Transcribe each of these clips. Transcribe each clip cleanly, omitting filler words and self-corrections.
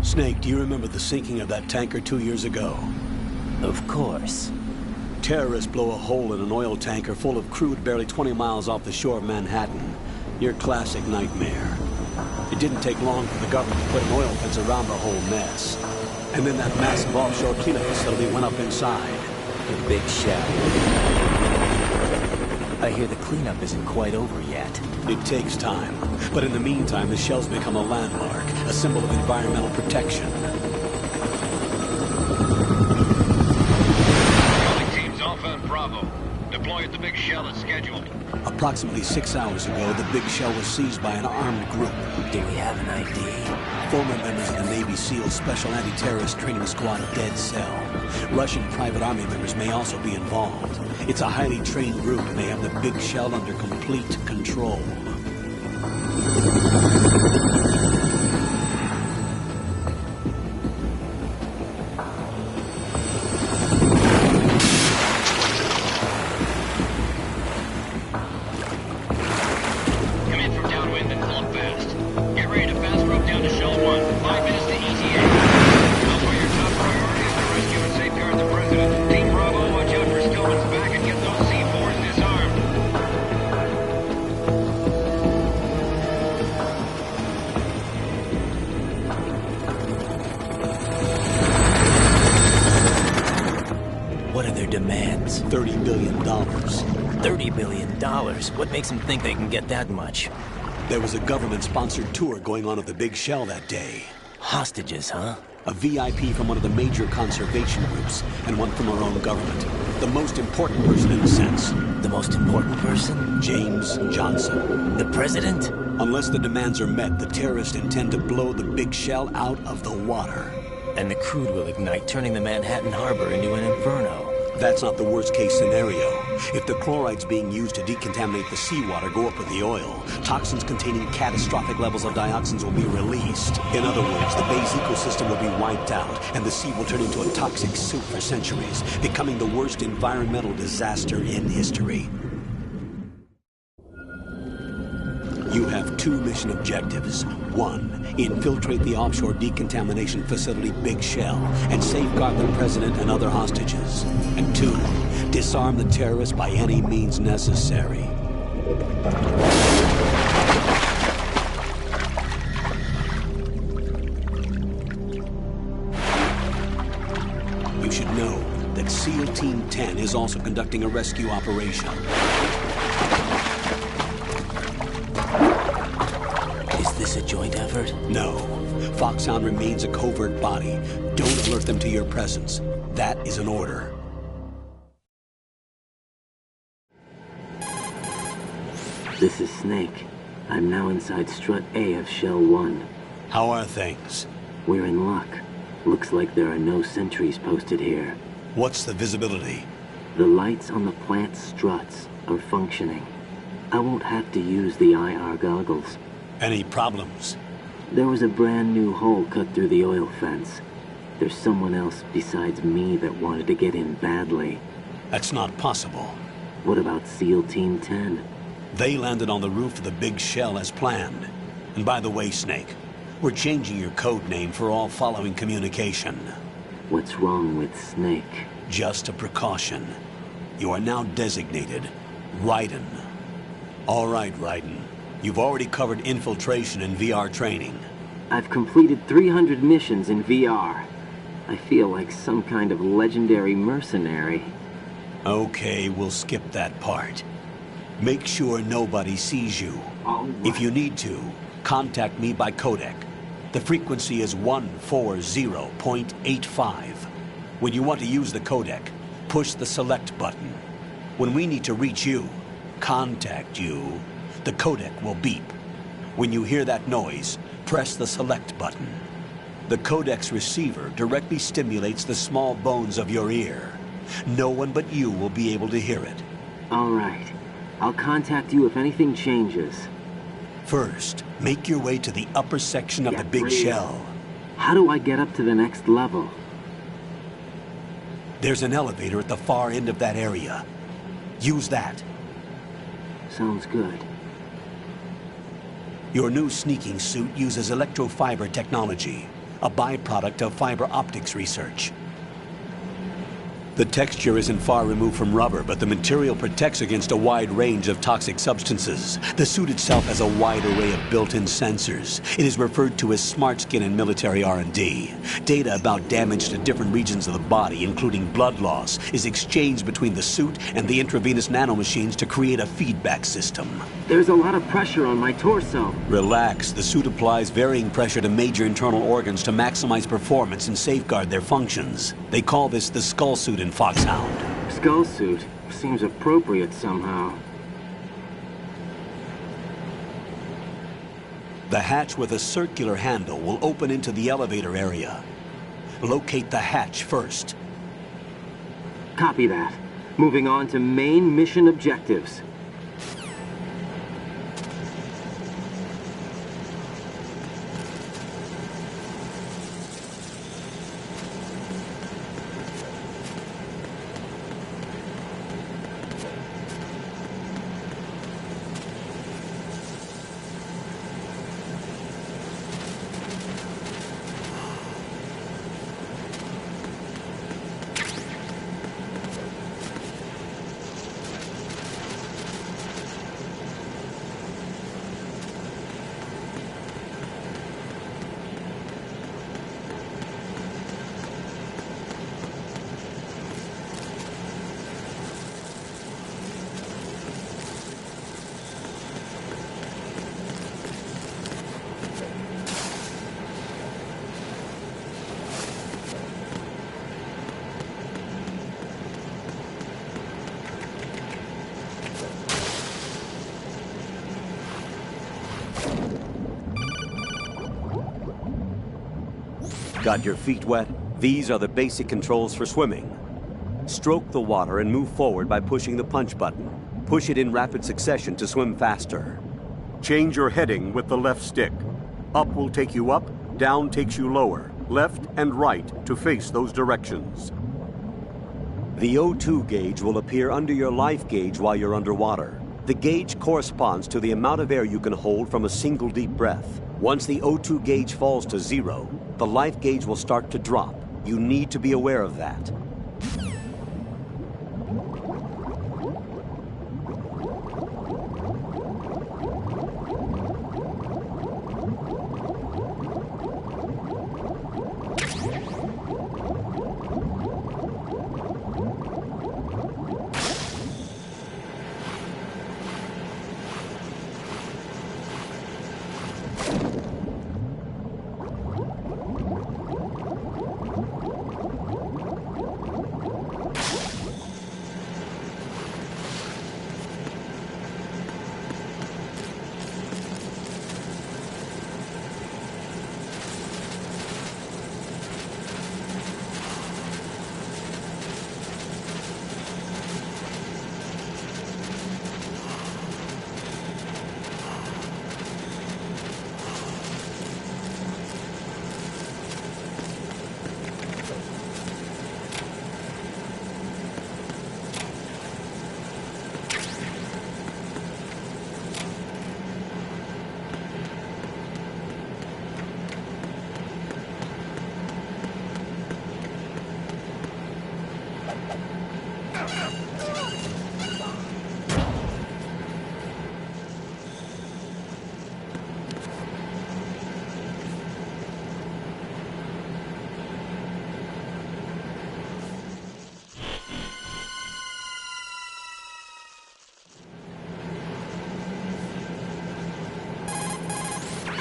Snake, do you remember the sinking of that tanker 2 years ago? Of course. Terrorists blow a hole in an oil tanker full of crude barely 20 miles off the shore of Manhattan. Your classic nightmare. It didn't take long for the government to put an oil fence around the whole mess. And then that massive offshore cleanup facility went up inside. The Big Shell. I hear the cleanup isn't quite over yet. It takes time. But in the meantime, the shell's become a landmark, a symbol of environmental protection. Teams Alpha and Bravo. Deploy at the Big Shell as scheduled. Approximately 6 hours ago, the Big Shell was seized by an armed group. Do we have an ID? Former members of the Navy SEALs Special Anti-Terrorist Training Squad Dead Cell. Russian private army members may also be involved. It's a highly trained group, and they have the Big Shell under complete control. Demands. $30 billion. $30 billion? What makes them think they can get that much? There was a government-sponsored tour going on at the Big Shell that day. Hostages, huh? A VIP from one of the major conservation groups, and one from our own government. The most important person in a sense. The most important person? James Johnson. The president? Unless the demands are met, the terrorists intend to blow the Big Shell out of the water. And the crude will ignite, turning the Manhattan Harbor into an inferno. That's not the worst-case scenario. If the chlorides being used to decontaminate the seawater go up with the oil, toxins containing catastrophic levels of dioxins will be released. In other words, the bay's ecosystem will be wiped out, and the sea will turn into a toxic soup for centuries, becoming the worst environmental disaster in history. You have 2 mission objectives. 1, infiltrate the offshore decontamination facility Big Shell and safeguard the president and other hostages. And 2, disarm the terrorists by any means necessary. You should know that SEAL Team 10 is also conducting a rescue operation. Is this a joint effort? No. Foxhound remains a covert body. Don't alert them to your presence. That is an order. This is Snake. I'm now inside Strut A of Shell 1. How are things? We're in luck. Looks like there are no sentries posted here. What's the visibility? The lights on the plant struts are functioning. I won't have to use the IR goggles. Any problems? There was a brand new hole cut through the oil fence. There's someone else besides me that wanted to get in badly. That's not possible. What about SEAL Team 10? They landed on the roof of the Big Shell as planned. And by the way, Snake, we're changing your code name for all following communication. What's wrong with Snake? Just a precaution. You are now designated Raiden. All right, Raiden. You've already covered infiltration and VR training. I've completed 300 missions in VR. I feel like some kind of legendary mercenary. Okay, we'll skip that part. Make sure nobody sees you. All right. If you need to, contact me by codec. The frequency is 140.85. When you want to use the codec, push the select button. When we need to reach you, contact you, the codec will beep. When you hear that noise, press the select button. The codec's receiver directly stimulates the small bones of your ear. No one but you will be able to hear it. All right. I'll contact you if anything changes. First, make your way to the upper section of the Big Shell. How do I get up to the next level? There's an elevator at the far end of that area. Use that. Sounds good. Your new sneaking suit uses electrofiber technology. a byproduct of fiber optics research. The texture isn't far removed from rubber, but the material protects against a wide range of toxic substances. The suit itself has a wide array of built-in sensors. It is referred to as smart skin in military R&D. Data about damage to different regions of the body, including blood loss, is exchanged between the suit and the intravenous nanomachines to create a feedback system. There's a lot of pressure on my torso. Relax. The suit applies varying pressure to major internal organs to maximize performance and safeguard their functions. They call this the skull suit in Foxhound. Skull suit seems appropriate somehow. The hatch with a circular handle will open into the elevator area. Locate the hatch first. Copy that. Moving on to main mission objectives. Got your feet wet? These are the basic controls for swimming. Stroke the water and move forward by pushing the punch button. Push it in rapid succession to swim faster. Change your heading with the left stick. Up will take you up, down takes you lower, left and right to face those directions. The O2 gauge will appear under your life gauge while you're underwater. The gauge corresponds to the amount of air you can hold from a single deep breath. Once the O2 gauge falls to 0, the life gauge will start to drop. You need to be aware of that.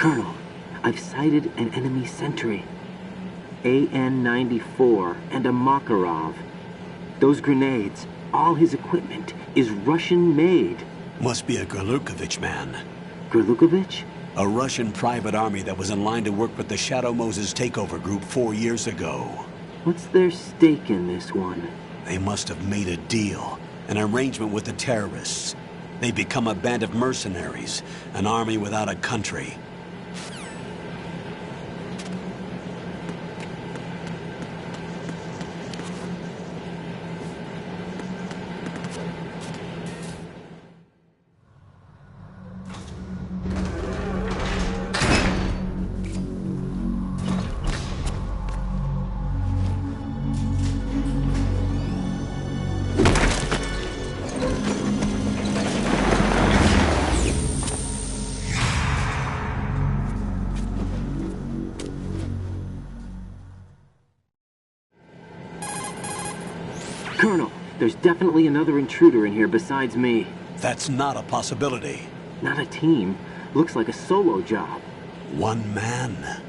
Colonel, I've sighted an enemy sentry. AN-94 and a Makarov. Those grenades, all his equipment, is Russian-made. Must be a Gorlukovich man. Gorlukovich? A Russian private army that was in line to work with the Shadow Moses takeover group 4 years ago. What's their stake in this one? They must have made a deal, an arrangement with the terrorists. They become a band of mercenaries, an army without a country. Colonel, there's definitely another intruder in here besides me. That's not a possibility. Not a team. Looks like a solo job. One man.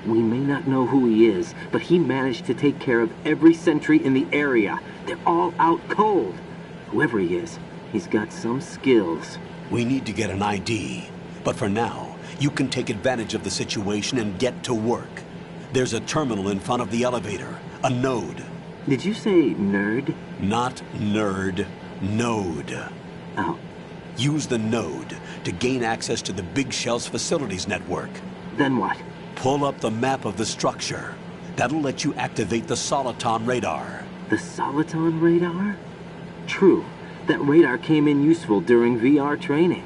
We may not know who he is, but he managed to take care of every sentry in the area. They're all out cold. Whoever he is, he's got some skills. We need to get an ID. But for now, you can take advantage of the situation and get to work. There's a terminal in front of the elevator. A node. Did you say nerd? Not nerd. Node. Oh, Use the node to gain access to the Big Shell's facilities network. then what? Pull up the map of the structure. That'll let you activate the Soliton radar. The Soliton radar? True. That radar came in useful during VR training.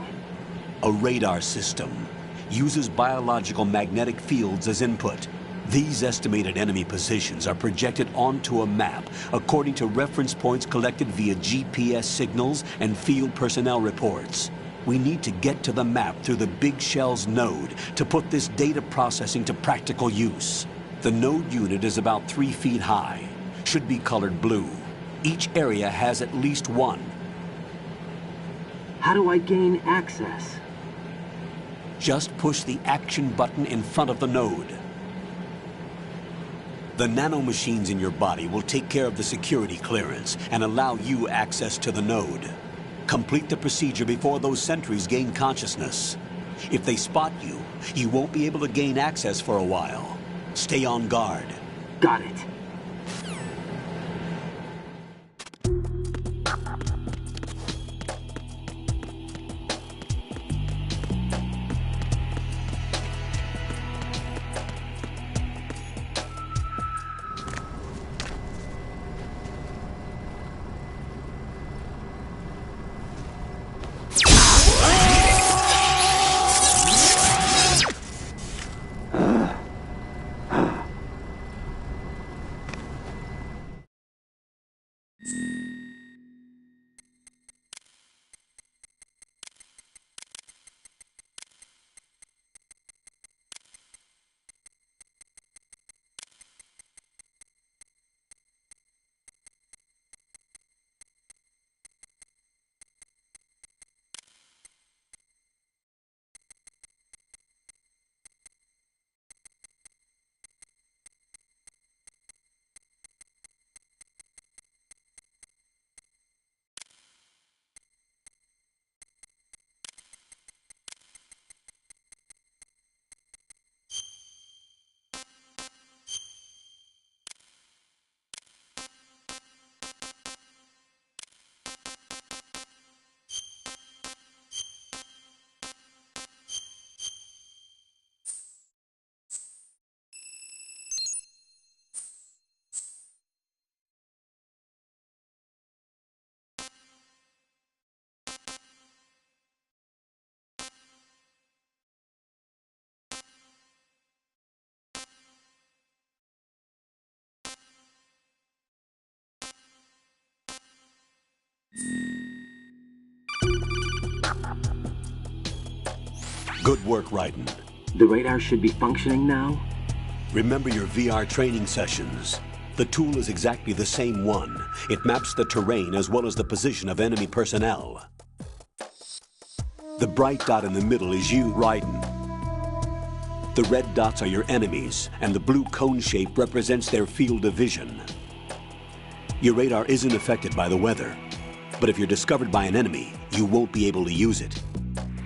A radar system uses biological magnetic fields as input. These estimated enemy positions are projected onto a map according to reference points collected via GPS signals and field personnel reports. We need to get to the map through the Big Shell's node to put this data processing to practical use. The node unit is about 3 feet high, should be colored blue. Each area has at least one. How do I gain access? Just push the action button in front of the node. The nanomachines in your body will take care of the security clearance and allow you access to the node. Complete the procedure before those sentries gain consciousness. If they spot you, you won't be able to gain access for a while. Stay on guard. Got it. Good work, Raiden. The radar should be functioning now? Remember your VR training sessions. The tool is exactly the same one. It maps the terrain as well as the position of enemy personnel. The bright dot in the middle is you, Raiden. The red dots are your enemies, and the blue cone shape represents their field of vision. Your radar isn't affected by the weather, but if you're discovered by an enemy, you won't be able to use it.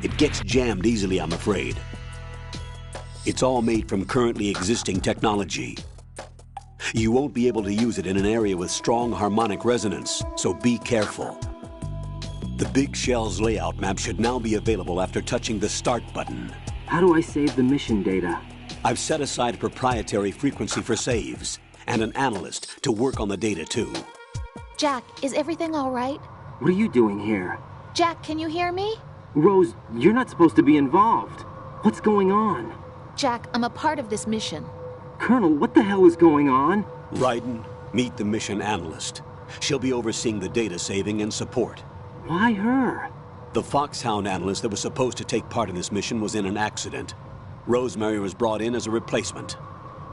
It gets jammed easily, I'm afraid. It's all made from currently existing technology. You won't be able to use it in an area with strong harmonic resonance, so be careful. The Big Shell's layout map should now be available after touching the Start button. How do I save the mission data? I've set aside a proprietary frequency for saves, and an analyst to work on the data too. Jack, is everything all right? What are you doing here? Jack, can you hear me? Rose, you're not supposed to be involved. What's going on? Jack, I'm a part of this mission. Colonel, what the hell is going on? Raiden, meet the mission analyst. She'll be overseeing the data saving and support. Why her? The Foxhound analyst that was supposed to take part in this mission was in an accident. Rosemary was brought in as a replacement.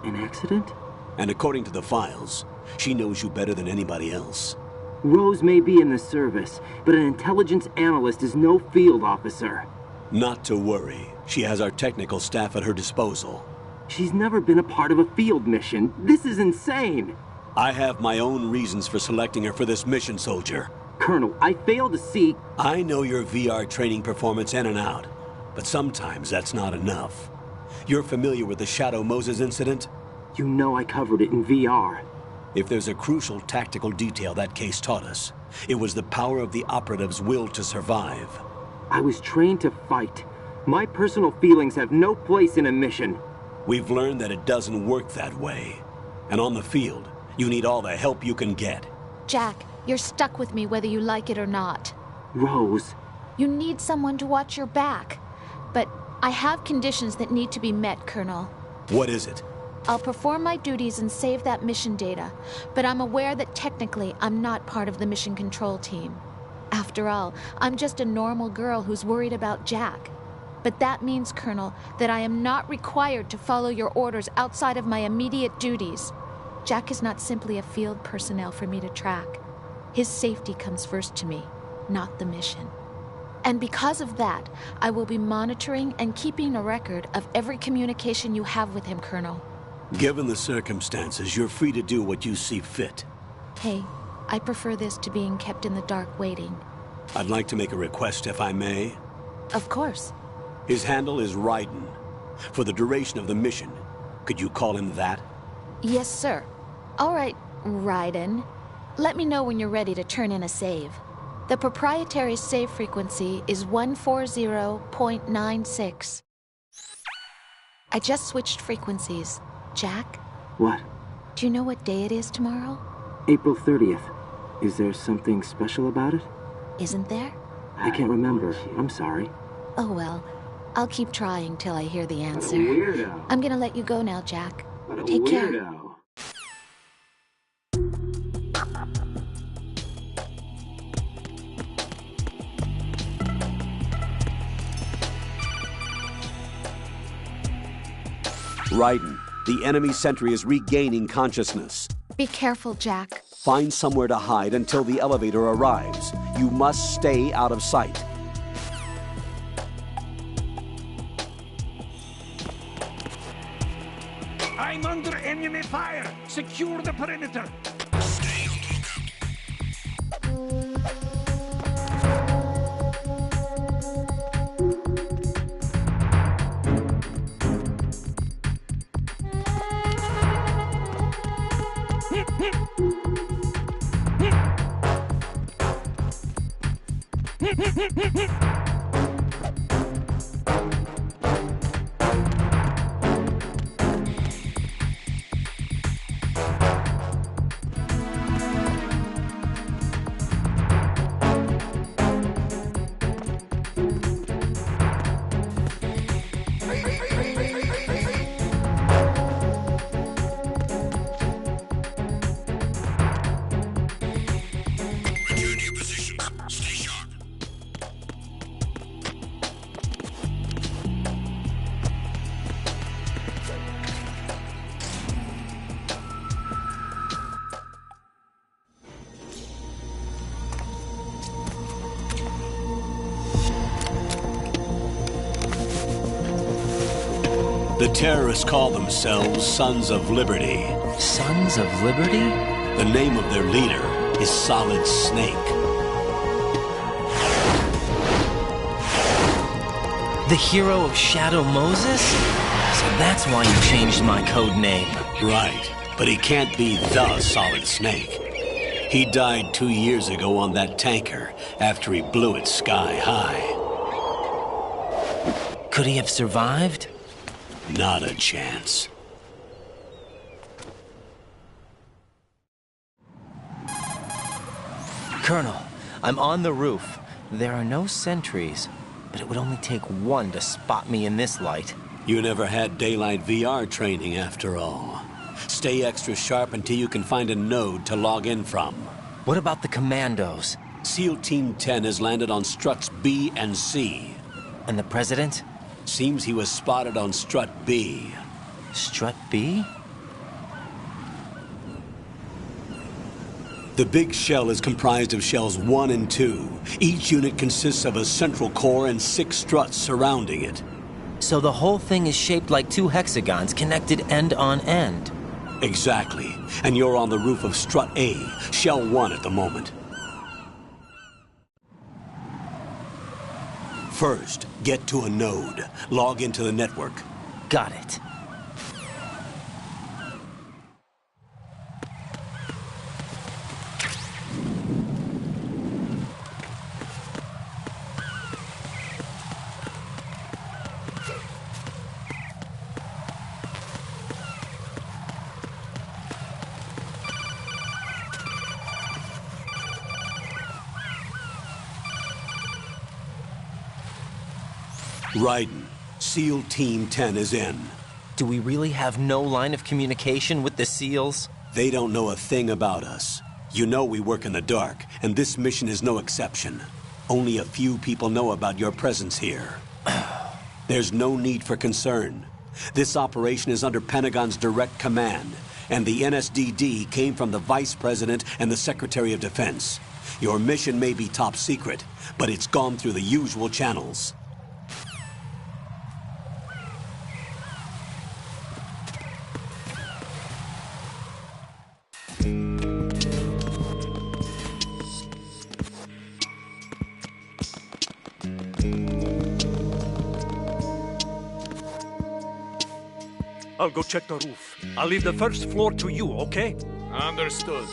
An accident? And according to the files, she knows you better than anybody else. Rose may be in the service, but an intelligence analyst is no field officer. Not to worry. She has our technical staff at her disposal. She's never been a part of a field mission. This is insane. I have my own reasons for selecting her for this mission, soldier. Colonel, I fail to see... I know your VR training performance in and out, but sometimes that's not enough. You're familiar with the Shadow Moses incident? You know I covered it in VR. If there's a crucial tactical detail that case taught us, it was the power of the operative's will to survive. I was trained to fight. My personal feelings have no place in a mission. We've learned that it doesn't work that way. And on the field, you need all the help you can get. Jack, you're stuck with me whether you like it or not. Rose. You need someone to watch your back. But I have conditions that need to be met, Colonel. What is it? I'll perform my duties and save that mission data, but I'm aware that technically I'm not part of the mission control team. After all, I'm just a normal girl who's worried about Jack. But that means, Colonel, that I am not required to follow your orders outside of my immediate duties. Jack is not simply a field personnel for me to track. His safety comes first to me, not the mission. And because of that, I will be monitoring and keeping a record of every communication you have with him, Colonel. Given the circumstances, you're free to do what you see fit. Hey, I prefer this to being kept in the dark waiting. I'd like to make a request, if I may. Of course. His handle is Raiden. For the duration of the mission, could you call him that? Yes, sir. All right, Raiden. Let me know when you're ready to turn in a save. The proprietary save frequency is 140.96. I just switched frequencies. Jack? What? Do you know what day it is tomorrow? April 30th. Is there something special about it? Isn't there? I can't remember. I'm sorry. Oh well. I'll keep trying till I hear the answer. Weirdo. I'm gonna let you go now, Jack. What a Take care. weirdo. Raiden, the enemy sentry is regaining consciousness. Be careful, Jack. Find somewhere to hide until the elevator arrives. You must stay out of sight. I'm under enemy fire! Secure the perimeter! Stay on the lookout. Return to your positions. Stay sharp. The terrorists call themselves Sons of Liberty. Sons of Liberty? The name of their leader is Solid Snake. The hero of Shadow Moses? So that's why you changed my code name. Right, but he can't be the Solid Snake. He died 2 years ago on that tanker after he blew it sky high. Could he have survived? Not a chance. Colonel, I'm on the roof. There are no sentries, but it would only take one to spot me in this light. You never had daylight VR training after all. Stay extra sharp until you can find a node to log in from. What about the commandos? SEAL Team 10 has landed on struts B and C. And the president? Seems he was spotted on strut B. Strut B? The big shell is comprised of shells 1 and 2. Each unit consists of a central core and 6 struts surrounding it. So the whole thing is shaped like 2 hexagons connected end on end. Exactly. And you're on the roof of strut A, shell 1 at the moment. First, get to a node. Log into the network. Got it. Raiden, SEAL Team 10 is in. Do we really have no line of communication with the SEALs? They don't know a thing about us. You know we work in the dark, and this mission is no exception. Only a few people know about your presence here. There's no need for concern. This operation is under Pentagon's direct command, and the NSDD came from the Vice President and the Secretary of Defense. Your mission may be top secret, but it's gone through the usual channels. I'll go check the roof. I'll leave the first floor to you, okay? Understood.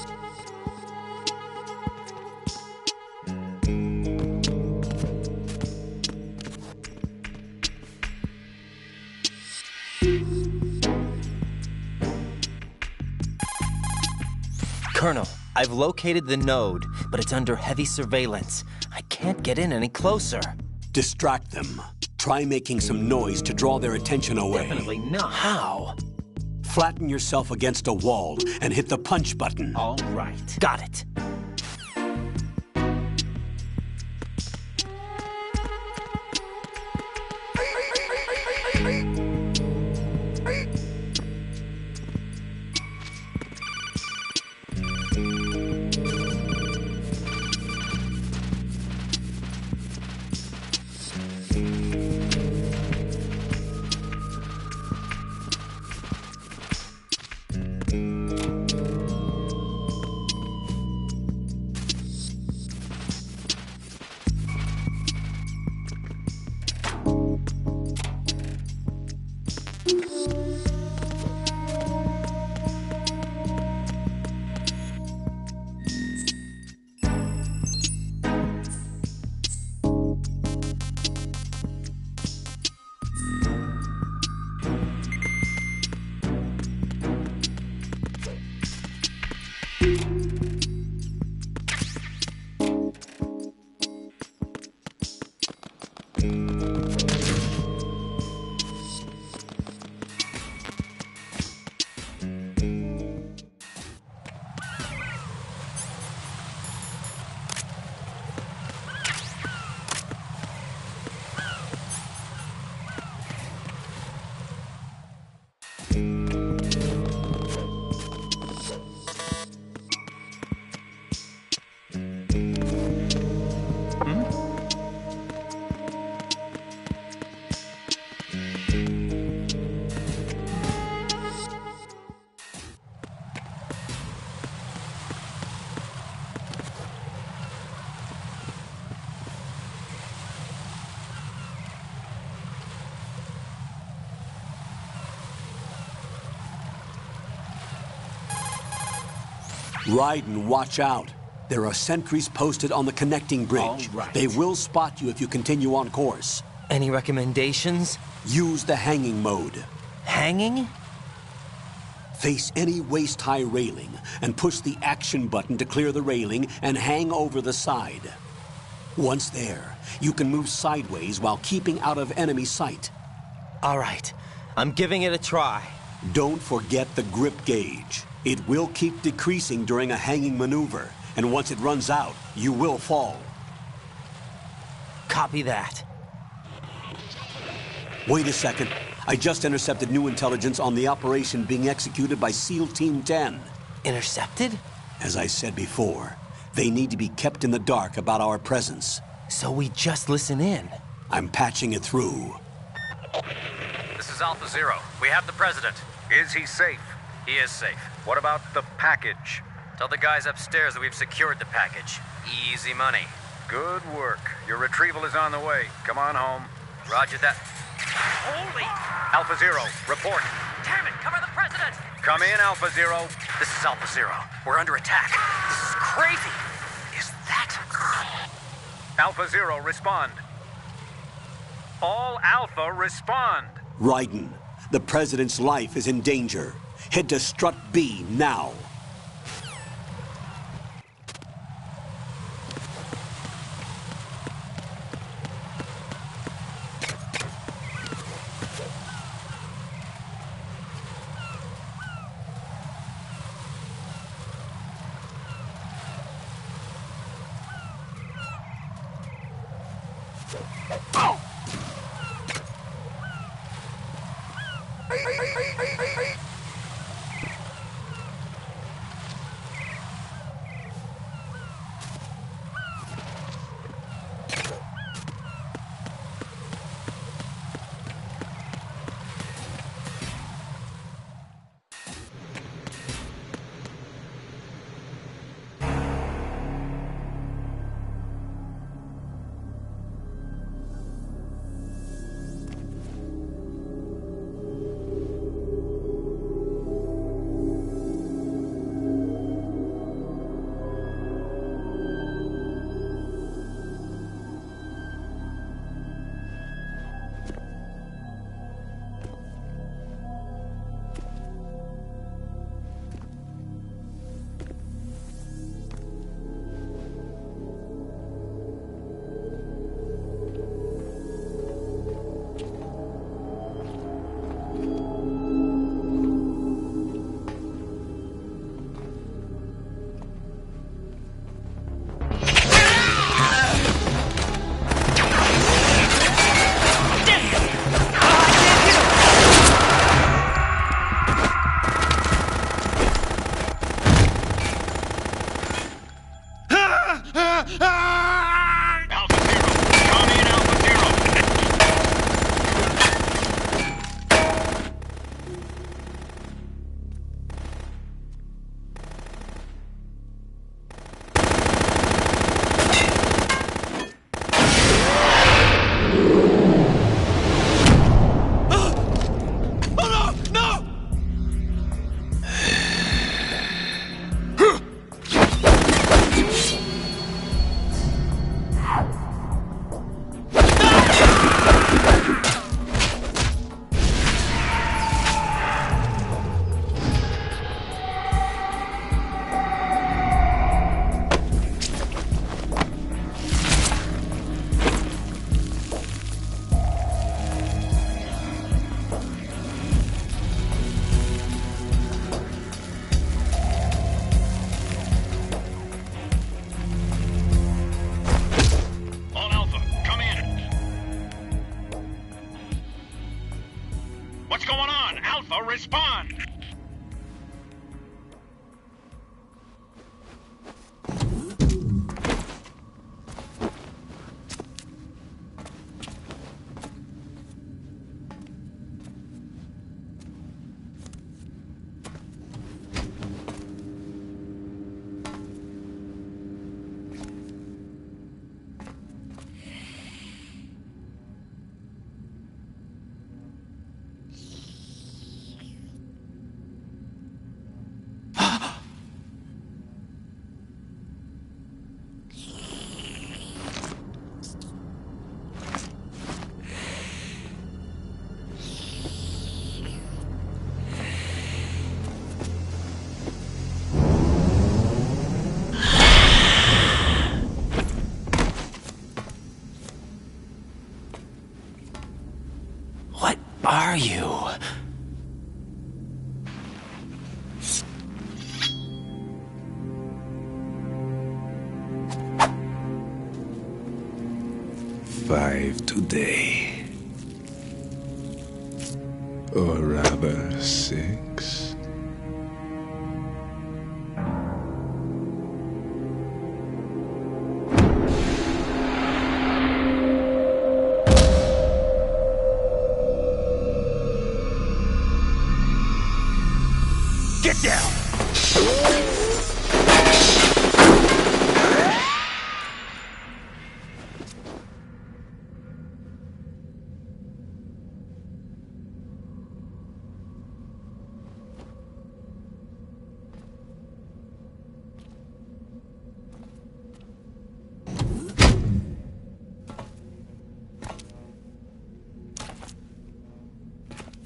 Colonel, I've located the node, but it's under heavy surveillance. I can't get in any closer. Distract them. Try making some noise to draw their attention away. Definitely not. How? Flatten yourself against a wall and hit the punch button. All right. Got it. Raiden, watch out. There are sentries posted on the connecting bridge. All right. They will spot you if you continue on course. Any recommendations? Use the hanging mode. Hanging? Face any waist-high railing and push the action button to clear the railing and hang over the side. Once there, you can move sideways while keeping out of enemy sight. All right. I'm giving it a try. Don't forget the grip gauge. It will keep decreasing during a hanging maneuver, and once it runs out, you will fall. Copy that. Wait a second. I just intercepted new intelligence on the operation being executed by SEAL Team 10. Intercepted? As I said before, they need to be kept in the dark about our presence. So we just listen in. I'm patching it through. This is Alpha Zero. We have the president. Is he safe? He is safe. What about the package? Tell the guys upstairs that we've secured the package. Easy money. Good work. Your retrieval is on the way. Come on home. Roger that. Holy! Alpha Zero, report. Damn it! Cover the president! Come in, Alpha Zero. This is Alpha Zero. We're under attack. This is crazy. Is that... Alpha Zero, respond. All Alpha, respond. Raiden, the President's life is in danger. Head to Strut B now. Respond! Are you? Five today. Or rather, 6. Get down!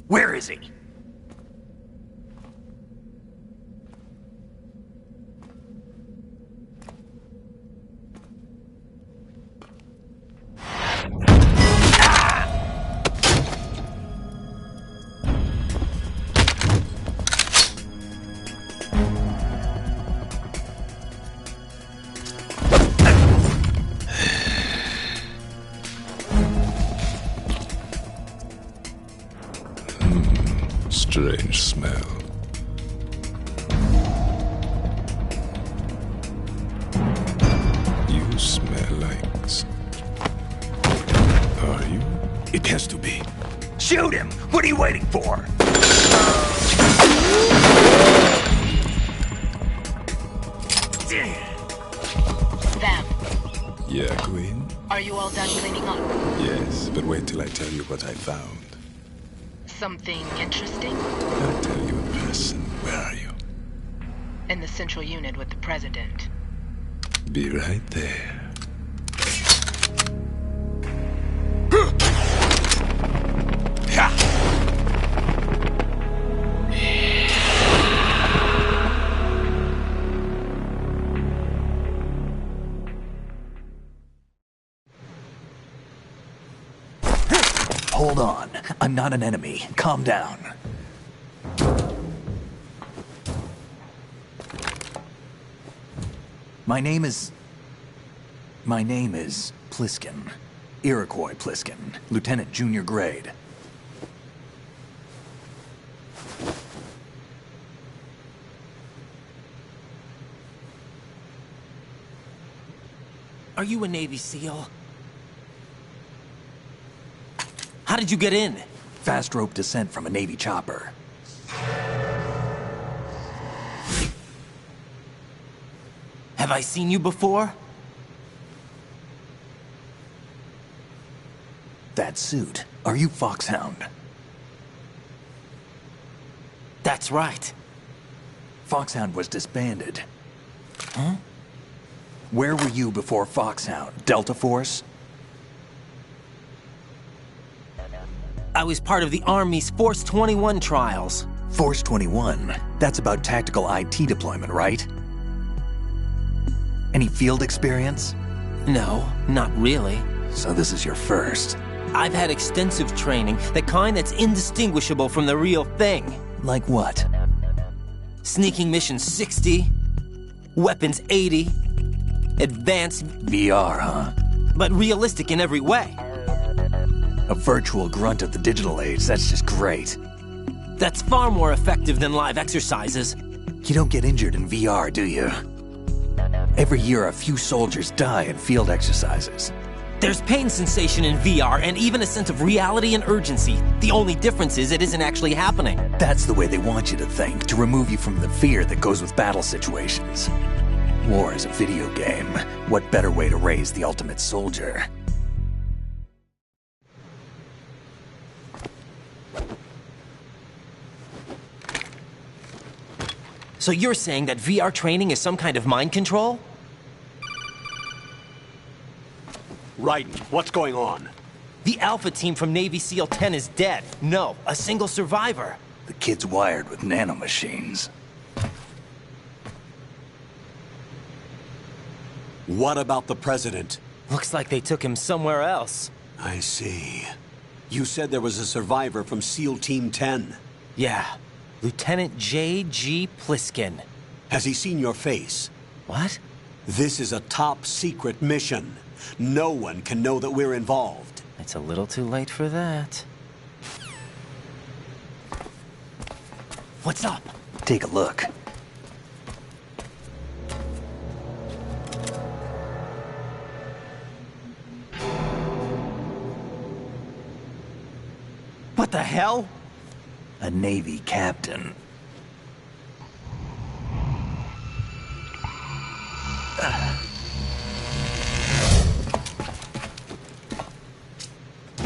Where is he? Strange smell. You smell like... Are you? It has to be. Shoot him! What are you waiting for? Vam, Yeah, Queen? are you all done cleaning up? Yes, but wait till I tell you what I found. Something interesting? I'll tell you in person. Where are you? In the central unit with the president. Be right there. Hold on. I'm not an enemy. Calm down. My name is Pliskin. Iroquois Pliskin. Lieutenant Junior Grade. Are you a Navy SEAL? How did you get in? Fast rope descent from a Navy chopper. Have I seen you before? That suit. Are you Foxhound? That's right. Foxhound was disbanded. Huh? Where were you before Foxhound? Delta Force? I was part of the Army's Force 21 trials. Force 21? That's about tactical IT deployment, right? Any field experience? No, not really. So this is your first. I've had extensive training, the kind that's indistinguishable from the real thing. Like what? Sneaking mission 60, weapons 80, advanced... VR, huh? But realistic in every way. A virtual grunt of the digital age, that's just great. That's far more effective than live exercises. You don't get injured in VR, do you? Every year, a few soldiers die in field exercises. There's pain sensation in VR and even a sense of reality and urgency. The only difference is it isn't actually happening. That's the way they want you to think, to remove you from the fear that goes with battle situations. War is a video game. What better way to raise the ultimate soldier? So you're saying that VR training is some kind of mind control? Raiden, what's going on? The Alpha team from Navy SEAL 10 is dead. No, a single survivor. The kid's wired with nanomachines. What about the president? Looks like they took him somewhere else. I see. You said there was a survivor from SEAL Team 10. Yeah. Lieutenant J.G. Pliskin. Has he seen your face? What? This is a top secret mission. No one can know that we're involved. It's a little too late for that. What's up? Take a look. What the hell? A Navy captain.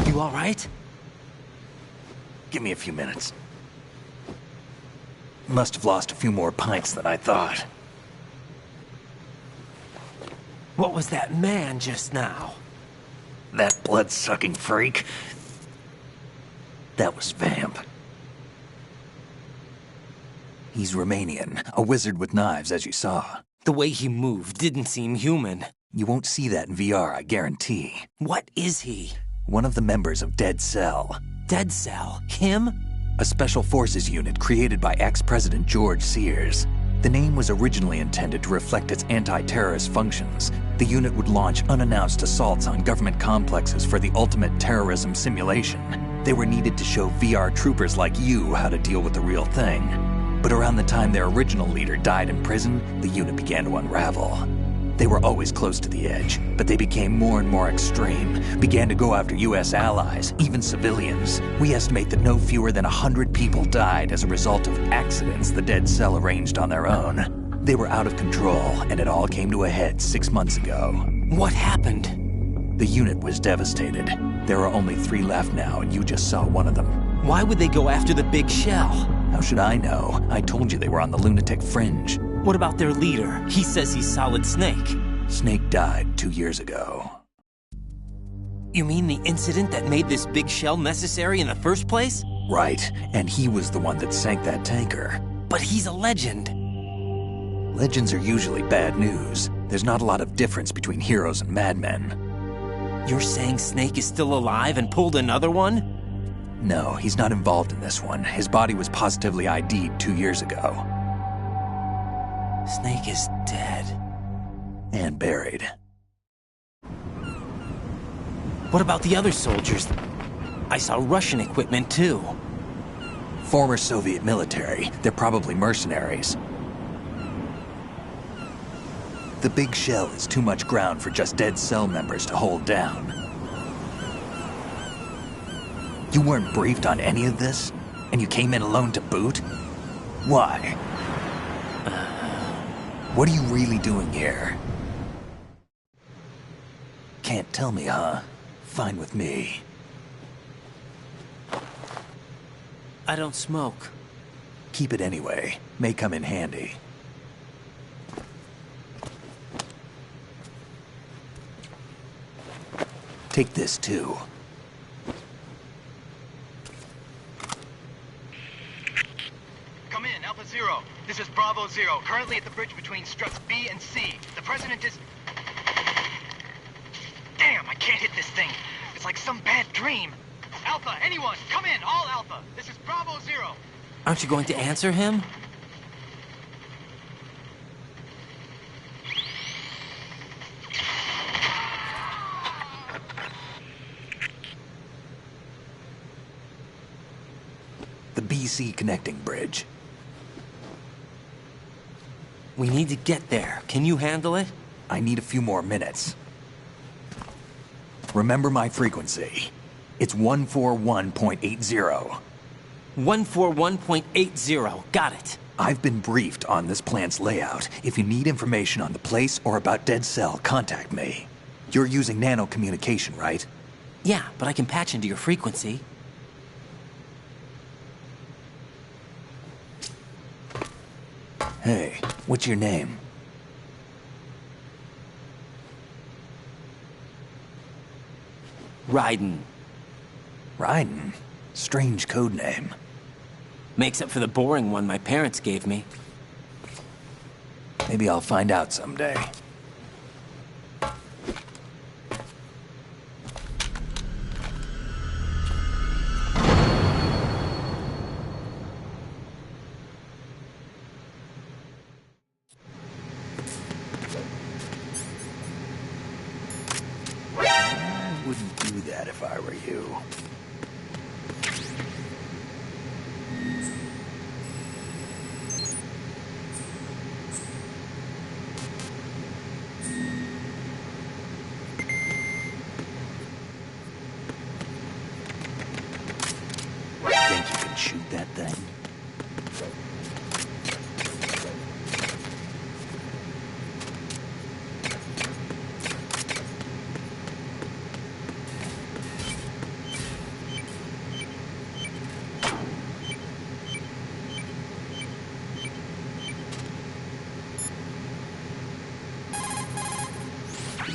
You all right? Give me a few minutes. Must have lost a few more pints than I thought. What was that man just now? That blood-sucking freak? That was Vamp. He's Romanian, a wizard with knives, as you saw. The way he moved didn't seem human. You won't see that in VR, I guarantee. What is he? One of the members of Dead Cell. Dead Cell? Him? A special forces unit created by ex-President George Sears. The name was originally intended to reflect its anti-terrorist functions. The unit would launch unannounced assaults on government complexes for the ultimate terrorism simulation. They were needed to show VR troopers like you how to deal with the real thing. But around the time their original leader died in prison, the unit began to unravel. They were always close to the edge, but they became more and more extreme, began to go after US allies, even civilians. We estimate that no fewer than 100 people died as a result of accidents the Dead Cell arranged on their own. They were out of control, and it all came to a head 6 months ago. What happened? The unit was devastated. There are only 3 left now, and you just saw one of them. Why would they go after the big shell? How should I know? I told you they were on the lunatic fringe. What about their leader? He says he's Solid Snake. Snake died 2 years ago. You mean the incident that made this big shell necessary in the first place? Right, and he was the one that sank that tanker. But he's a legend. Legends are usually bad news. There's not a lot of difference between heroes and madmen. You're saying Snake is still alive and pulled another one? No, he's not involved in this one. His body was positively ID'd 2 years ago. Snake is dead. And buried. What about the other soldiers? I saw Russian equipment too. Former Soviet military. They're probably mercenaries. The big shell is too much ground for just Dead Cell members to hold down. You weren't briefed on any of this? And you came in alone to boot? Why? What are you really doing here? Can't tell me, huh? Fine with me. I don't smoke. Keep it anyway. May come in handy. Take this too. Come in, Alpha Zero. This is Bravo Zero, currently at the bridge between struts B and C. The President is... Damn, I can't hit this thing. It's like some bad dream. Alpha, anyone, come in, all Alpha. This is Bravo Zero. Aren't you going to answer him? The BC connecting bridge. We need to get there. Can you handle it? I need a few more minutes. Remember my frequency. It's 141.80. 141.80. Got it. I've been briefed on this plant's layout. If you need information on the place or about Dead Cell, contact me. You're using nano communication, right? Yeah, but I can patch into your frequency. Hey, what's your name? Raiden. Raiden? Strange code name. Makes up for the boring one my parents gave me. Maybe I'll find out someday. I wouldn't do that if I were you. Think you can shoot that thing?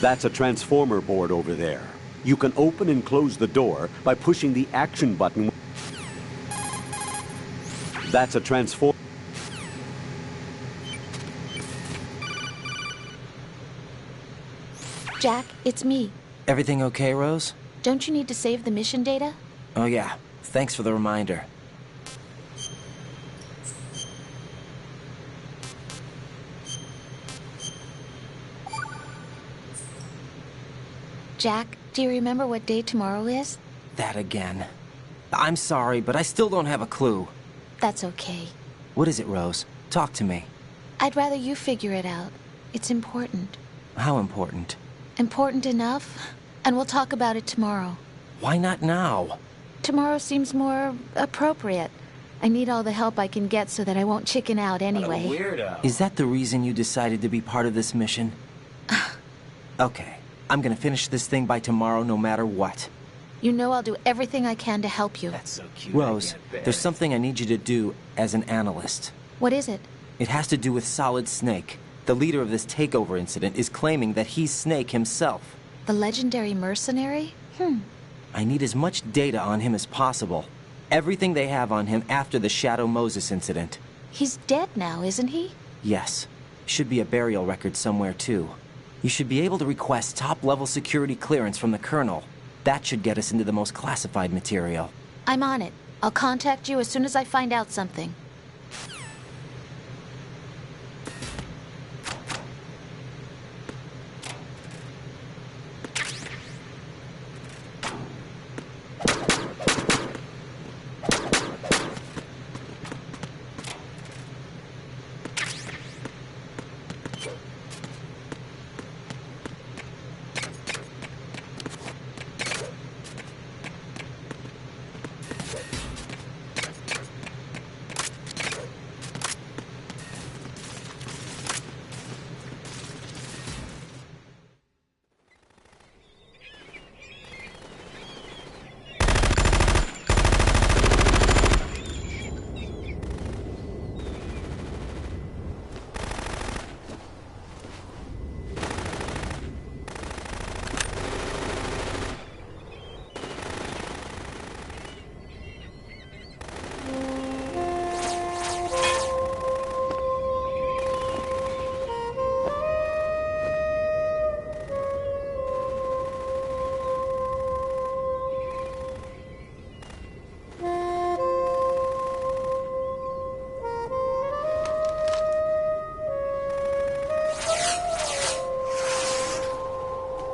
That's a transformer board over there. You can open and close the door by pushing the action button. That's a transform... Jack, it's me. Everything okay, Rose? Don't you need to save the mission data? Oh yeah, thanks for the reminder. Jack, do you remember what day tomorrow is? That again. I'm sorry, but I still don't have a clue. That's okay. What is it, Rose? Talk to me. I'd rather you figure it out. It's important. How important? Important enough, and we'll talk about it tomorrow. Why not now? Tomorrow seems more appropriate. I need all the help I can get so that I won't chicken out anyway. What a weirdo. Is that the reason you decided to be part of this mission? Okay. I'm gonna finish this thing by tomorrow no matter what. You know I'll do everything I can to help you. That's so cute. Rose, there's something I need you to do as an analyst. What is it? It has to do with Solid Snake. The leader of this takeover incident is claiming that he's Snake himself. The legendary mercenary? I need as much data on him as possible. Everything they have on him after the Shadow Moses incident. He's dead now, isn't he? Yes. Should be a burial record somewhere, too. You should be able to request top-level security clearance from the Colonel. That should get us into the most classified material. I'm on it. I'll contact you as soon as I find out something.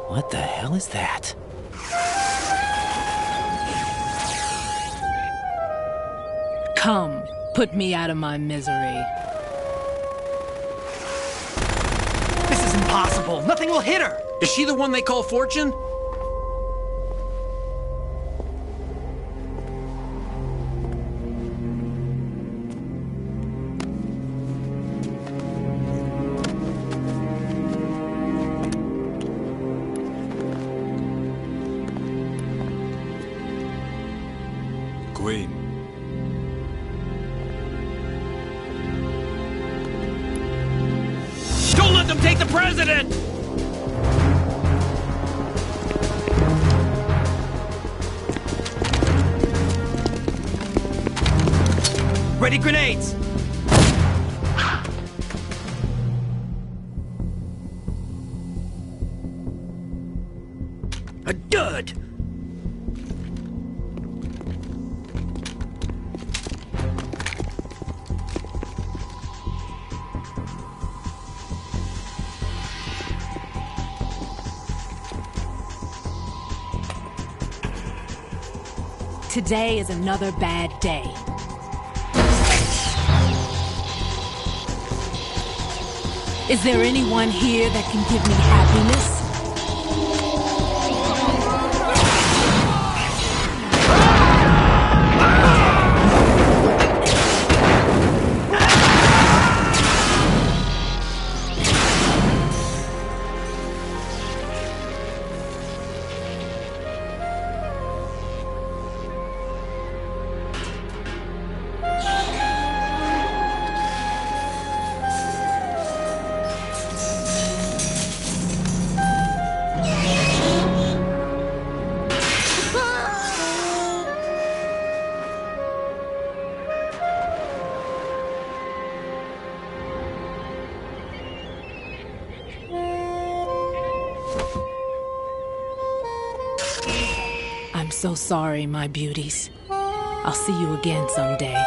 What the hell is that? Come, put me out of my misery. This is impossible. Nothing will hit her. Is she the one they call Fortune? Queen. Don't let them take the president! Ready grenades! A dud! Today is another bad day. Is there anyone here that can give me happiness? so sorry, my beauties. I'll see you again someday.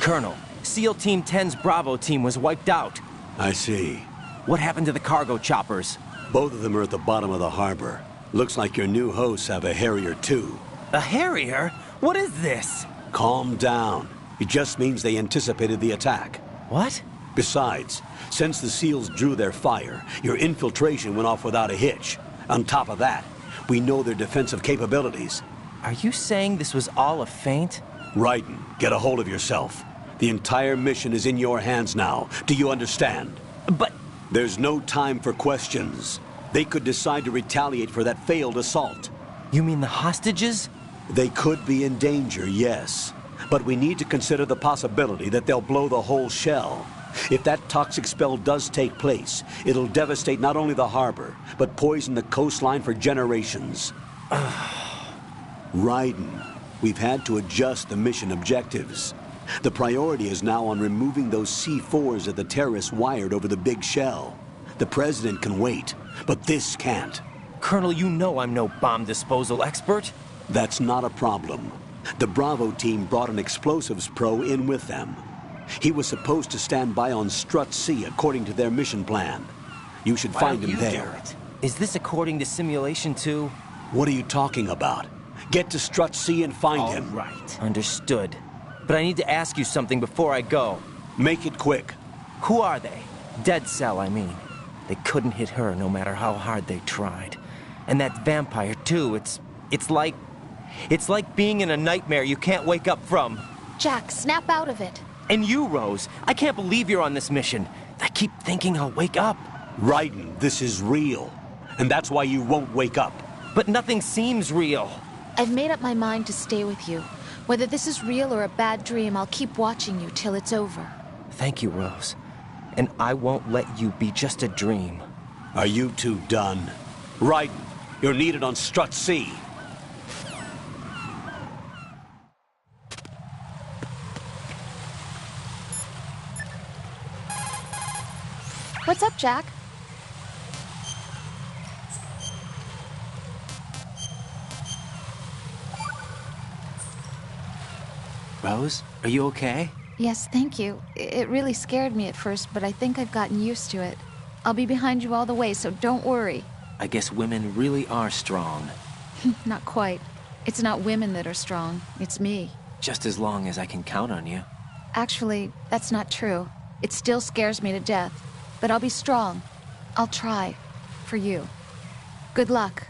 Colonel, SEAL Team 10's Bravo team was wiped out. I see. What happened to the cargo choppers? Both of them are at the bottom of the harbor. Looks like your new hosts have a Harrier too. A Harrier? What is this? Calm down. It just means they anticipated the attack. What? Besides, since the SEALs drew their fire, your infiltration went off without a hitch. On top of that, we know their defensive capabilities. Are you saying this was all a feint? Raiden, get a hold of yourself. The entire mission is in your hands now. Do you understand? But... There's no time for questions. They could decide to retaliate for that failed assault. You mean the hostages? They could be in danger, yes. But we need to consider the possibility that they'll blow the whole shell. If that toxic spell does take place, it'll devastate not only the harbor, but poison the coastline for generations. Raiden, we've had to adjust the mission objectives. The priority is now on removing those C4s that the terrorists wired over the big shell. The President can wait, but this can't. Colonel, you know I'm no bomb disposal expert. That's not a problem. The Bravo team brought an explosives pro in with them. He was supposed to stand by on Strut C according to their mission plan. You should find him there. Is this according to Simulation 2? What are you talking about? Get to Strut C and find him. All right. Understood. But I need to ask you something before I go. Make it quick. Who are they? Dead Cell, I mean. They couldn't hit her no matter how hard they tried. And that vampire, too, it's like being in a nightmare you can't wake up from. Jack, snap out of it. And you, Rose, I can't believe you're on this mission. I keep thinking I'll wake up. Raiden, this is real. And that's why you won't wake up. But nothing seems real. I've made up my mind to stay with you. Whether this is real or a bad dream, I'll keep watching you till it's over. Thank you, Rose. And I won't let you be just a dream. Are you two done? Raiden, you're needed on Strut C. What's up, Jack? Rose, are you okay? Yes, thank you. It really scared me at first, but I think I've gotten used to it. I'll be behind you all the way, so don't worry. I guess women really are strong. Not quite. It's not women that are strong, it's me. Just as long as I can count on you. Actually, that's not true. It still scares me to death. But I'll be strong. I'll try. For you. Good luck.